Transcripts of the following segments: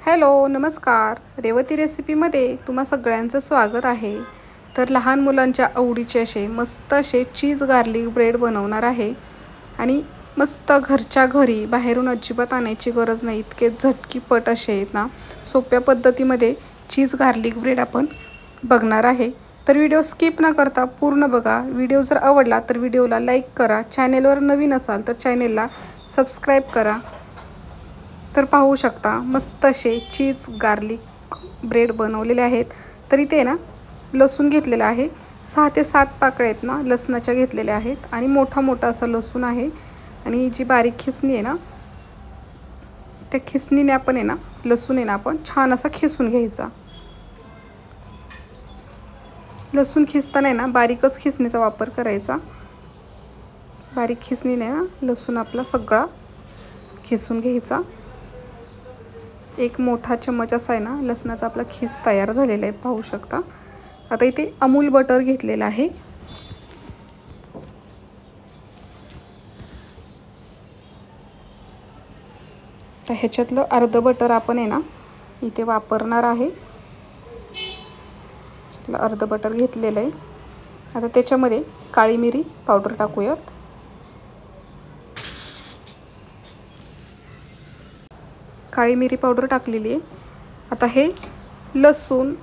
Hello नमस्कार. रेवती रेसिपीमध्ये तुम्हा सगळ्यांचं स्वागत आहे. तर लहान मुलांच्या आवडीचे असे मस्त असे चीज गार्लिक ब्रेड बनवणार आहे आणि मस्त घरच्या घरी बाहेरून अजिबात आणायची गरज नाही, इतके झटकीपट असे आहेत ना. सोप्या पद्धतीमध्ये चीज गार्लिक ब्रेड आपण बघणार आहे. तर व्हिडिओ स्किप न करता पूर्ण बघा. व्हिडिओ जर आवडला तर व्हिडिओला लाईक करा. चॅनेलवर नवीन असाल तर चॅनेलला सबस्क्राईब करा. तर पाहू शकता मस्त असे चीज गार्लिक ब्रेड बनवलेले आहेत. तर इथे ना लसूण घेतलेला आहे, 6 ते 7 पाकळ्या आहेत ना लसणाच्या घेतलेल्या आहेत आणि मोठा मोठा असा लसूण आहे. आणि जी बारीक खिसणी आहे ना त्या खिसणीने आपण आहे ना लसूण आहे ना आपण छान असा खिसून घ्यायचा. लसूण खिसताना आहे ना बारीकच खिसणीचा वापर करायचा. बारीक खिसणीने ना लसूण आपला सगळा खिसून घ्यायचा. एक मोठा चम्मच असा आहे ना लसणाचा आपला खीस तयार झालेला आहे, पाहू शकता. आता इथे अमूल बटर घेतलेला आहे. तर ह्याच्यातलं अर्ध बटर आपण आहे ना इथे वापरणार आहे. अर्ध बटर घेतलेलं आहे. आता त्याच्यामध्ये काळी मिरी पावडर टाकूयात. काळी मिरी पावडर टाकलेली आहे. आता हे लसूण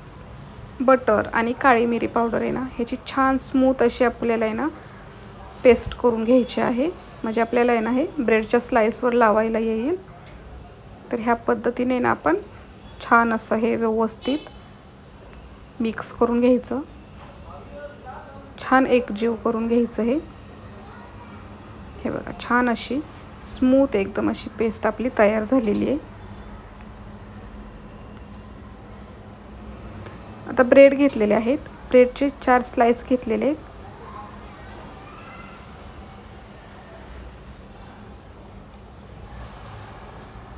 बटर आणि काळी मिरी पावडर आहे ना ह्याची छान स्मूथ अशी आपल्याला आहे ना पेस्ट करून घ्यायची आहे, म्हणजे आपल्याला आहे ना हे ब्रेडच्या स्लाइसवर लावायला येईल. तर ह्या पद्धतीने ना आपण छान असं हे व्यवस्थित मिक्स करून घ्यायचं, छान एकजीव करून घ्यायचं. हे बघा छान अशी स्मूथ एकदम अशी पेस्ट आपली तयार झालेली आहे. आता ब्रेड घेतलेले आहेत, ब्रेडचे 4 स्लाइस घेतलेले आहेत.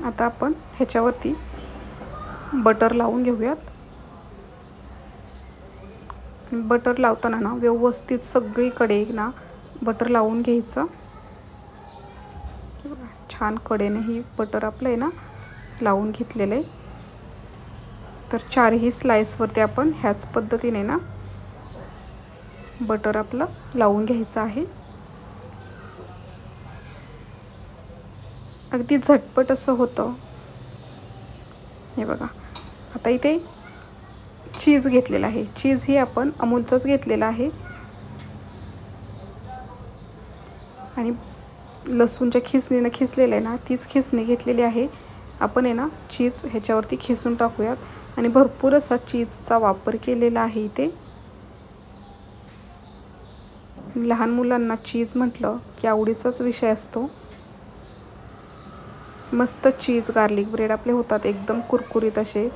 आता आपण ह्याच्यावरती बटर लावून घेऊयात. बटर लावताना ना व्यवस्थित सगळीकडे ना बटर लावून घ्यायचं. छान कडेने ही बटर आपलं आहे ना लावून घेतलेलं आहे. तर 4ही स्लाइसवरती आपण ह्याच पद्धतीने ना बटर आपलं लावून घ्यायचं आहे. अगदी झटपट असं होतं. हे बघा आता इथे चीज घेतलेला आहे. चीज ही आपण अमूलचंच घेतलेलं आहे आणि लसूणच्या खिसणीनं खिसलेलं आहे ना तीच खिसणी घेतलेली आहे. आपण आहे ना चीज ह्याच्यावरती खिसून टाकूयात आणि भरपूर असा चीजचा वापर केलेला आहे इथे. लहान मुलांना चीज म्हटलं की आवडीचाच विषय असतो. मस्त चीज गार्लिक ब्रेड आपले होतात एकदम कुरकुरीत असे.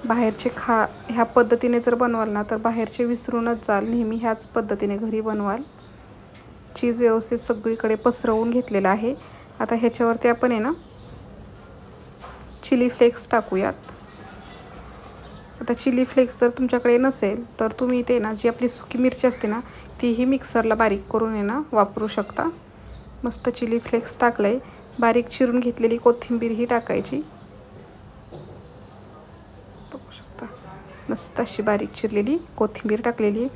बाहेरचे ह्या पद्धतीने जर बनवाल ना तर बाहेरचे विसरूनच जाल. नेहमी ह्याच पद्धतीने घरी बनवाल. चीज व्यवस्थित सगळीकडे पसरवून घेतलेला आहे. आता ह्याच्यावरती आपण आहे ना चिली फ्लेक्स टाकूयात. आता चिली फ्लेक्स जर तुमच्याकडे नसेल तर तुम्ही इथे ना जी आपली सुकी मिरची असते ना तीही मिक्सरला बारीक करून आहे ना वापरू शकता. मस्त चिली फ्लेक्स टाकलंय. बारीक चिरून घेतलेली कोथिंबीर ही टाकायची. बघू शकता मस्त अशी बारीक चिरलेली कोथिंबीर टाकलेली.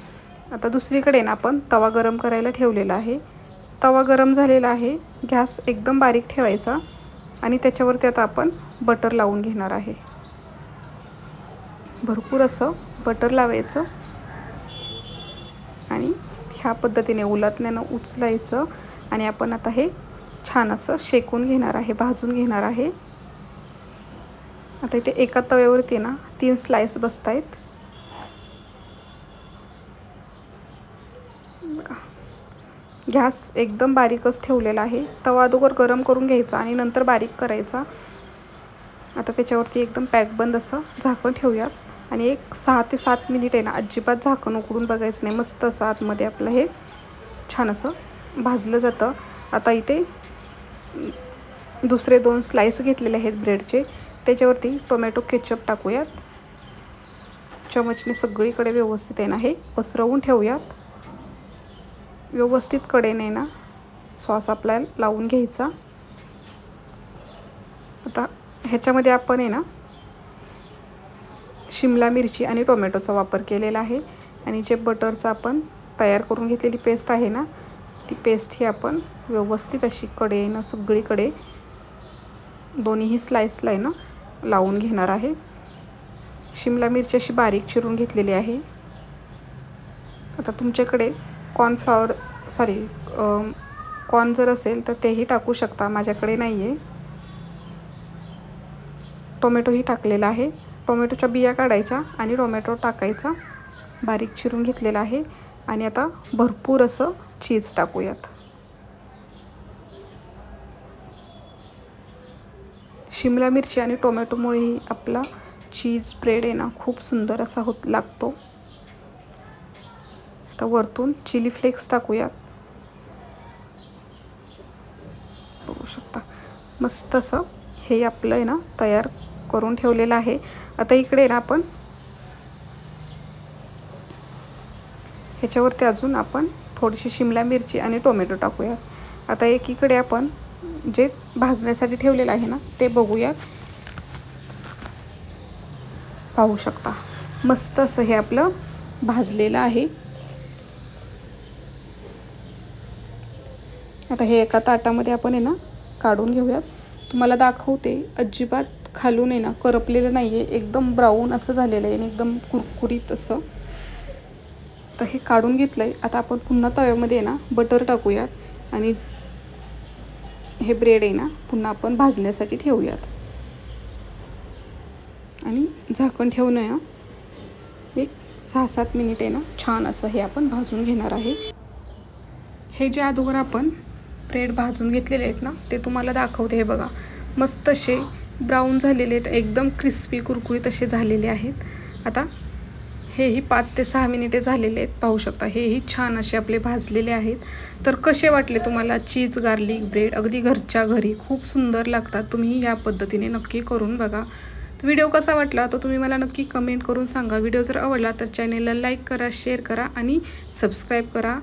आता दुसरीकडे ना आपण तवा गरम करायला ठेवलेला आहे. तवा गरम झालेला आहे. गॅस एकदम बारीक ठेवायचा आणि त्याच्यावरती आता आपण बटर लावून घेणार आहे. भरपूर असं बटर लावायचं आणि ह्या पद्धतीने उलटण्यानं उचलायचं आणि आपण आता हे छान असं शेकून घेणार आहे, भाजून घेणार आहे. आता इथे एका तव्यावरती ना 3 स्लाइस बसत आहेत. गॅस एकदम बारीकच ठेवलेला आहे. तवा अगोदर गरम करून घ्यायचा आणि नंतर बारीक करायचा. आता त्याच्यावरती एकदम पॅकबंद असं झाकण ठेवूयात आणि एक 6 ते 7 मिनिट आहे ना अजिबात झाकण उघडून बघायचं नाही. मस्त असं आतमध्ये आपलं हे छान असं भाजलं जातं. आता इथे दुसरे 2 स्लाइस घेतलेले आहेत ब्रेडचे. त्याच्यावरती टोमॅटो केचप टाकूयात. चमचने सगळीकडे व्यवस्थित आहे ना हे पसरवून ठेवूयात. व्यवस्थित कडेने ना सॉस आपल्याला लावून घ्यायचा. आता ह्याच्यामध्ये आपण आहे ना शिमला मिरची आणि टोमॅटोचा वापर केलेला आहे. आणि जे बटरचं आपण तयार करून घेतलेली पेस्ट आहे ना, ती पेस्ट ही आपण व्यवस्थित अशी कडेनं सगळीकडे दोन्हीही स्लाइसला आहे ना लावून घेणार आहे. शिमला मिरची अशी बारीक चिरून घेतलेली आहे. आता तुमच्याकडे कॉर्न जर असेल तर तेही टाकू शकता, माझ्याकडे नाही आहे. टोमॅटोही टाकलेला आहे. टोमॅटोच्या बिया काढायच्या आणि टोमॅटो टाकायचा, बारीक चिरून घेतलेला आहे. आणि आता भरपूर असं चीज टाकूयात. शिमला मिरची आणि टोमॅटोमुळेही आपला चीज ब्रेड आहे ना खूप सुंदर असा लागतो. आता वरतून चिली फ्लेक्स टाकूयात. बघू शकता मस्त असं हे आपलं आहे ना तयार करून ठेवलेलं आहे. आता इकडे ना आपण ह्याच्यावरती अजून आपण थोडीशी शिमला मिरची आणि टोमॅटो टाकूया. आता एकीकडे आपण जे भाजण्यासाठी ठेवलेलं आहे ना ते बघूया. पाहू शकता मस्त असं हे आपलं भाजलेलं आहे. आता हे एका ताटामध्ये आपण आहे ना काढून घेऊयात. तुम्हाला दाखवते, अजिबात खालून आहे ना करपलेलं नाही आहे, एकदम ब्राऊन असं झालेलं आहे आणि एकदम कुरकुरीत असं. तर हे काढून घेतलं आहे. आता आपण पुन्हा तव्यामध्ये आहे ना बटर टाकूयात आणि हे ब्रेड आहे ना पुन्हा आपण भाजण्यासाठी ठेवूयात. आणि झाकण ठेवून आहे ना एक 6-7 मिनिट आहे ना छान असं हे आपण भाजून घेणार आहे. हे जे अगोदर आपण ब्रेड भाजून घेतलेले आहेत ना ते तुम्हाला दाखवते. हे बघा मस्त असे ब्राऊन झालेले आहेत, एकदम क्रिस्पी कुरकुरीत असे झालेले आहेत. आता हेही 5 ते 6 मिनिटे झालेले आहेत. पाहू शकता हेही छान असे आपले भाजलेले आहेत. तर कसे वाटले तुम्हाला चीज गार्लिक ब्रेड? अगदी घरच्या घरी खूप सुंदर लागतात. तुम्ही या पद्धतीने नक्की करून बघा. व्हिडिओ कसा वाटला तो तुम्ही मला नक्की कमेंट करून सांगा. व्हिडिओ जर आवडला तर चॅनेलला लाईक करा, शेअर करा आणि सबस्क्राईब करा.